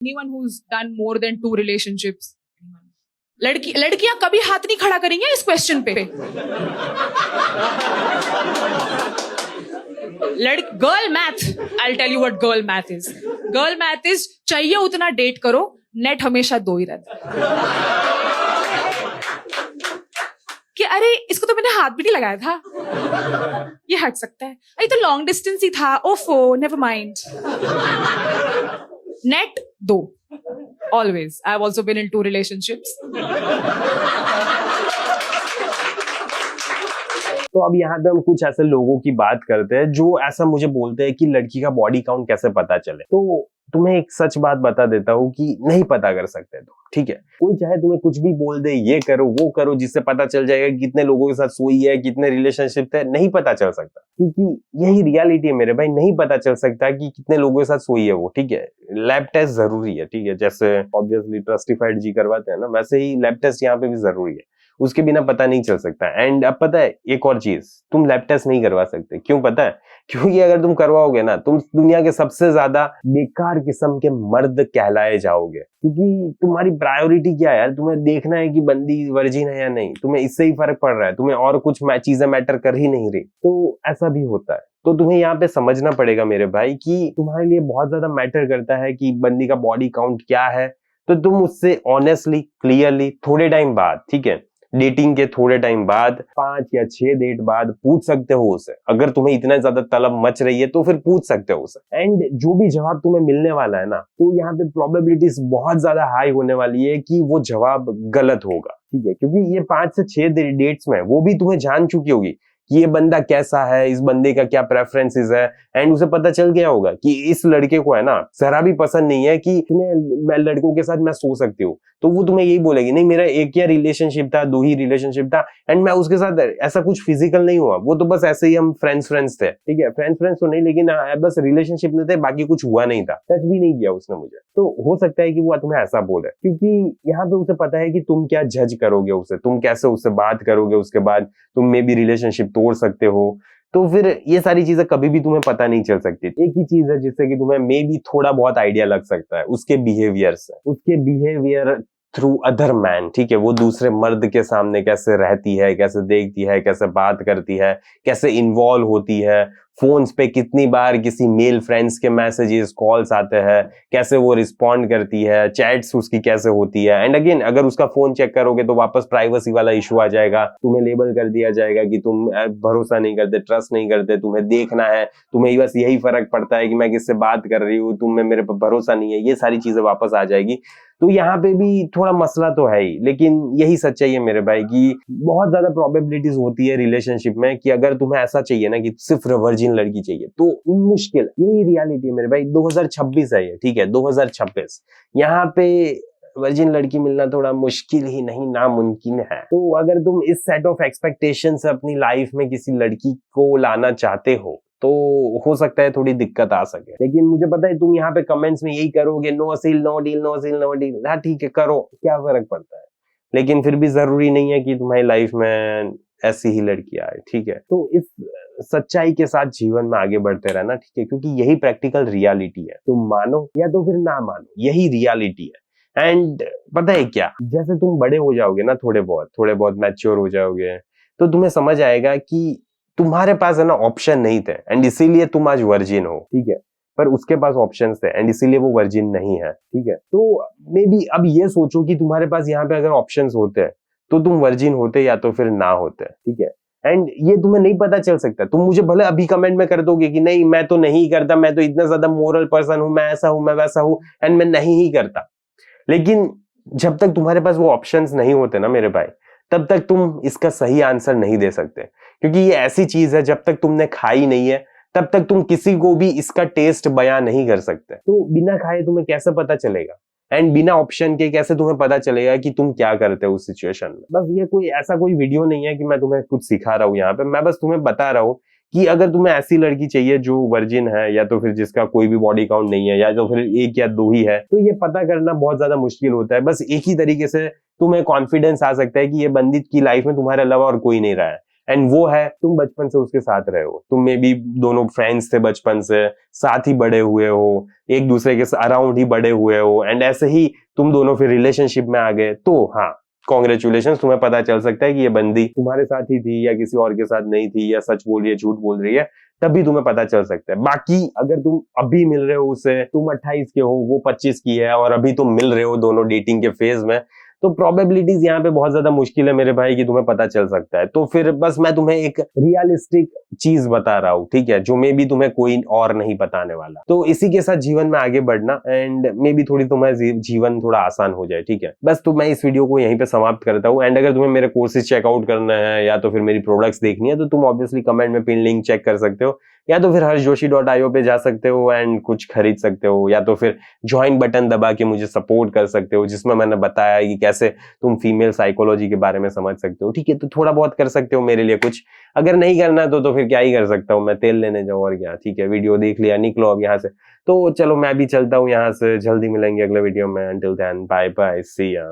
Anyone who's done more than 2 relationships? लड़कियां कभी हाथ नहीं खड़ा करेंगे इस क्वेश्चन पे। Girl math, I'll tell you what girl math is. Girl math is चाहिए उतना डेट करो, नेट हमेशा 2 ही रहता है। कि अरे इसको तो मैंने हाथ भी नहीं लगाया था, ये हट सकता है, अरे तो लॉन्ग डिस्टेंस ही था, ओफो never mind. Net 2 always. I've also been in 2 relationships. तो अब यहाँ पे हम कुछ ऐसे लोगों की बात करते हैं जो ऐसा मुझे बोलते हैं कि लड़की का बॉडी काउंट कैसे पता चले। तो तुम्हें एक सच बात बता देता हूँ कि नहीं पता कर सकते तुम, ठीक है। कोई चाहे तुम्हें कुछ भी बोल दे, ये करो वो करो, जिससे पता चल जाएगा कितने लोगों के साथ सोई है, कितने रिलेशनशिप है, नहीं पता चल सकता, क्योंकि यही रियलिटी है मेरे भाई। नहीं पता चल सकता कि कितने लोगों के साथ सोई है वो, ठीक है। लैब टेस्ट जरूरी है, ठीक है। जैसे ऑब्वियसली ट्रस्टिफाइड जी करवाते हैं ना, वैसे ही लैब टेस्ट यहाँ पे भी जरूरी है, उसके बिना पता नहीं चल सकता। एंड अब पता है एक और चीज, तुम लैब टेस्ट नहीं करवा सकते, क्यों पता है? क्योंकि अगर तुम करवाओगे ना, तुम दुनिया के सबसे ज्यादा बेकार किस्म के मर्द कहलाए जाओगे, क्योंकि तुम्हारी प्रायोरिटी क्या है यार? तुम्हें देखना है कि बंदी वर्जिन है या नहीं, तुम्हें इससे ही फर्क पड़ रहा है, तुम्हें और कुछ चीजें मैटर कर ही नहीं रही। तो ऐसा भी होता है। तो तुम्हें यहाँ पे समझना पड़ेगा मेरे भाई कि तुम्हारे लिए बहुत ज्यादा मैटर करता है कि बंदी का बॉडी काउंट क्या है। तो तुम उससे ऑनेस्टली, क्लियरली, थोड़े टाइम बाद, ठीक है, डेटिंग के थोड़े टाइम बाद, 5 या 6 डेट बाद पूछ सकते हो उसे। अगर तुम्हें इतना ज्यादा तलब मच रही है तो फिर पूछ सकते हो उसे। एंड जो भी जवाब तुम्हें मिलने वाला है ना, तो यहाँ पे प्रोबेबिलिटीज बहुत ज्यादा हाई होने वाली है कि वो जवाब गलत होगा, ठीक है। क्योंकि ये 5 से 6 डेट्स में वो भी तुम्हें जान चुकी होगी कि ये बंदा कैसा है, इस बंदे का क्या प्रेफरेंसेस है। एंड उसे पता चल गया होगा कि इस लड़के को है ना जरा भी पसंद नहीं है कि इतने लड़कों के साथ मैं सो सकती हूँ। तो वो तुम्हें यही बोलेगी, नहीं मेरा एक ही रिलेशनशिप था, 2 ही रिलेशनशिप था, एंड मैं उसके साथ ऐसा कुछ फिजिकल नहीं हुआ, वो तो बस ऐसे ही हम फ्रेंड्स थे, ठीक है। फ्रेंड्स तो नहीं, लेकिन बस रिलेशनशिप में थे, बाकी कुछ हुआ नहीं था, टच भी नहीं किया उसने मुझे। तो हो सकता है कि वो तुम्हें ऐसा बोले, क्योंकि यहाँ पे उसे पता है कि तुम क्या जज करोगे उसे, तुम कैसे उससे बात करोगे, उसके बाद तुम मे भी रिलेशनशिप तोड़ सकते हो। तो फिर ये सारी चीजें कभी भी तुम्हें पता नहीं चल सकती। एक ही चीज है जिससे कि तुम्हें मे भी थोड़ा बहुत आइडिया लग सकता है, उसके बिहेवियर से, उसके बिहेवियर थ्रू अदर मैन, ठीक है। वो दूसरे मर्द के सामने कैसे रहती है, कैसे देखती है, कैसे बात करती है, कैसे इन्वॉल्व होती है, फोन्स पे कितनी बार किसी मेल फ्रेंड्स के मैसेजेस, कॉल्स आते हैं, कैसे वो रिस्पॉन्ड करती है, चैट्स उसकी कैसे होती है। एंड अगेन, अगर उसका फोन चेक करोगे तो वापस प्राइवेसी वाला इशू आ जाएगा, तुम्हें लेबल कर दिया जाएगा कि तुम भरोसा नहीं करते, ट्रस्ट नहीं करते, तुम्हें देखना है, तुम्हें बस यही फर्क पड़ता है कि मैं किससे बात कर रही हूँ, तुम्हें मेरे पर भरोसा नहीं है, ये सारी चीजें वापस आ जाएगी। तो यहाँ पे भी थोड़ा मसला तो है ही, लेकिन यही सच्चाई है मेरे भाई कि बहुत ज्यादा प्रोबेबिलिटीज होती है रिलेशनशिप में कि अगर तुम्हें ऐसा चाहिए ना कि सिर्फ वर्जिन लड़की चाहिए, तो मुश्किल, यही रियलिटी है मेरे भाई। 2026 है ये, ठीक है, 2026। यहाँ पे वर्जिन लड़की मिलना थोड़ा मुश्किल ही नहीं, नामुमकिन है। तो अगर तुम इस सेट ऑफ एक्सपेक्टेशन से अपनी लाइफ में किसी लड़की को लाना चाहते हो तो हो सकता है थोड़ी दिक्कत आ सके। लेकिन मुझे पता है तुम यहाँ पे कमेंट्स में यही करोगे, no seal no deal, no seal no deal. हाँ ठीक है, करो, क्या फर्क पड़ता है। लेकिन फिर भी जरूरी नहीं है कि तुम्हारी लाइफ में ऐसी ही लड़की आए, ठीक है। तो इस सच्चाई के साथ जीवन में आगे बढ़ते रहना, ठीक है, क्योंकि यही प्रैक्टिकल रियलिटी है। तुम मानो या तो फिर ना मानो, यही रियलिटी है। एंड पता है क्या, जैसे तुम बड़े हो जाओगे ना, थोड़े बहुत मैच्योर हो जाओगे, तो तुम्हें समझ आएगा कि तुम्हारे पास है ना ऑप्शन नहीं थे, एंड इसीलिए तुम आज वर्जिन हो, ठीक है। पर उसके पास ऑप्शंस थे एंड इसीलिए वो वर्जिन नहीं है, ठीक है। तो मे बी अब ये सोचो कि तुम्हारे पास यहाँ पे अगर ऑप्शंस होते तो तुम वर्जिन होते या तो फिर ना होते, ठीक है। एंड ये तुम्हें नहीं पता चल सकता। तुम मुझे भले अभी कमेंट में कर दोगे कि नहीं मैं तो नहीं करता, मैं तो इतना ज्यादा मोरल पर्सन हूं, मैं ऐसा हूं, मैं वैसा हूं, एंड मैं नहीं ही करता। लेकिन जब तक तुम्हारे पास वो ऑप्शंस नहीं होते ना मेरे भाई, तब तक तुम इसका सही आंसर नहीं दे सकते। क्योंकि ये ऐसी चीज है, जब तक तुमने खाई नहीं है तब तक तुम किसी को भी इसका टेस्ट बयां नहीं कर सकते। तो बिना खाए तुम्हें कैसे पता चलेगा, एंड बिना ऑप्शन के कैसे तुम्हें पता चलेगा कि तुम क्या करते हो उस सिचुएशन में। बस ये कोई वीडियो नहीं है कि मैं तुम्हें कुछ सिखा रहा हूँ यहाँ पे, मैं बस तुम्हें बता रहा हूँ कि अगर तुम्हें ऐसी लड़की चाहिए जो वर्जिन है, या तो फिर जिसका कोई भी बॉडी काउंट नहीं है, या तो फिर 1 या 2 ही है, तो ये पता करना बहुत ज्यादा मुश्किल होता है। बस एक ही तरीके से तुम्हें कॉन्फिडेंस आ सकता है कि ये बंदी की लाइफ में तुम्हारे अलावा और कोई नहीं रहा है। एंड वो है तुम बचपन से उसके साथ रहे हो, तुम में भी दोनों फ्रेंड्स थे बचपन से, साथ ही बड़े हुए हो, एक दूसरे के अराउंड ही बड़े हुए हो, एंड ऐसे ही तुम दोनों फिर रिलेशनशिप में आ गए, तो हाँ कॉन्ग्रेचुलेशन, तुम्हें पता चल सकता है कि ये बंदी तुम्हारे साथ ही थी या किसी और के साथ नहीं थी, या सच बोल रही है झूठ बोल रही है, तभी तुम्हें पता चल सकता है। बाकी अगर तुम अभी मिल रहे हो उससे, तुम 28 के हो वो 25 की है, और अभी तुम मिल रहे हो दोनों डेटिंग के फेज में, तो प्रोबेबिलिटीज यहाँ पे बहुत ज्यादा मुश्किल है मेरे भाई कि तुम्हें पता चल सकता है। तो फिर बस मैं तुम्हें एक रियलिस्टिक चीज बता रहा हूँ, ठीक है, जो मे बी तुम्हें कोई और नहीं बताने वाला। तो इसी के साथ जीवन में आगे बढ़ना, एंड मे बी थोड़ी तुम्हारा जीवन थोड़ा आसान हो जाए, ठीक है। बस तो मैं इस वीडियो को यहीं पे समाप्त करता हूँ। एंड अगर तुम्हें मेरे कोर्सेज चेकआउट करना है या तो फिर मेरी प्रोडक्ट्स देखनी है, तो तुम ऑब्वियसली कमेंट में पिन लिंक चेक कर सकते हो, या तो फिर harshjoshi.io पे जा सकते हो एंड कुछ खरीद सकते हो, या तो फिर ज्वाइन बटन दबा के मुझे सपोर्ट कर सकते हो, जिसमें मैंने बताया कि कैसे तुम फीमेल साइकोलॉजी के बारे में समझ सकते हो, ठीक है। तो थोड़ा बहुत कर सकते हो मेरे लिए कुछ, अगर नहीं करना तो फिर क्या ही कर सकता हूँ, मैं तेल लेने जाऊँ और क्या, ठीक है। वीडियो देख लिया, निकलो अब यहाँ से, तो चलो मैं भी चलता हूँ यहाँ से, जल्दी मिलेंगे अगले वीडियो में। अंटिल देन बाय बाय, सी या।